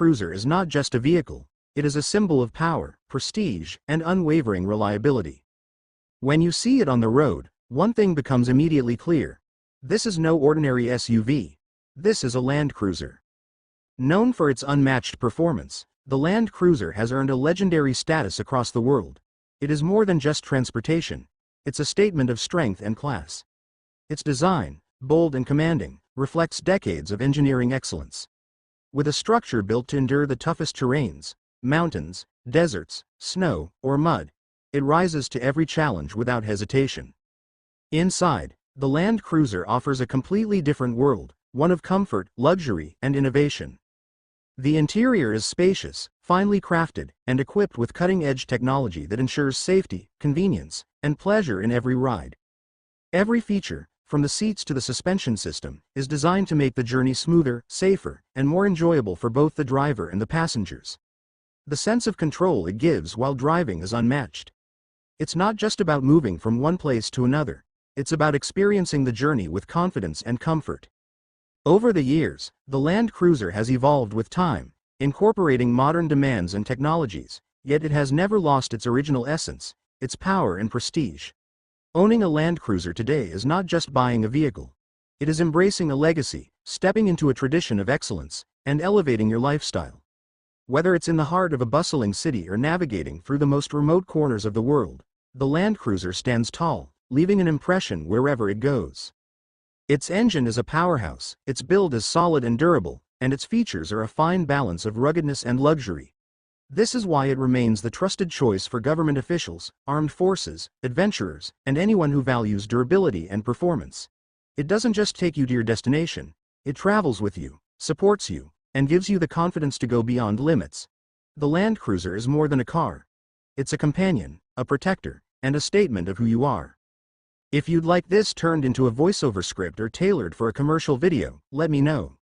Cruiser is not just a vehicle, it is a symbol of power, prestige, and unwavering reliability. When you see it on the road, one thing becomes immediately clear. This is no ordinary SUV. This is a Land Cruiser. Known for its unmatched performance, the Land Cruiser has earned a legendary status across the world. It is more than just transportation. It's a statement of strength and class. Its design, bold and commanding, reflects decades of engineering excellence. With a structure built to endure the toughest terrains, mountains, deserts, snow, or mud, it rises to every challenge without hesitation. Inside, the Land Cruiser offers a completely different world, one of comfort, luxury, and innovation. The interior is spacious, finely crafted, and equipped with cutting-edge technology that ensures safety, convenience, and pleasure in every ride. Every feature, from the seats to the suspension system, is designed to make the journey smoother, safer, and more enjoyable for both the driver and the passengers. The sense of control it gives while driving is unmatched. It's not just about moving from one place to another, it's about experiencing the journey with confidence and comfort. Over the years, the Land Cruiser has evolved with time, incorporating modern demands and technologies, yet it has never lost its original essence, its power and prestige. Owning a Land Cruiser today is not just buying a vehicle. It is embracing a legacy, stepping into a tradition of excellence, and elevating your lifestyle. Whether it's in the heart of a bustling city or navigating through the most remote corners of the world, the Land Cruiser stands tall, leaving an impression wherever it goes. Its engine is a powerhouse, its build is solid and durable, and its features are a fine balance of ruggedness and luxury. This is why it remains the trusted choice for government officials, armed forces, adventurers, and anyone who values durability and performance. It doesn't just take you to your destination, it travels with you, supports you, and gives you the confidence to go beyond limits. The Land Cruiser is more than a car. It's a companion, a protector, and a statement of who you are. If you'd like this turned into a voiceover script or tailored for a commercial video, let me know.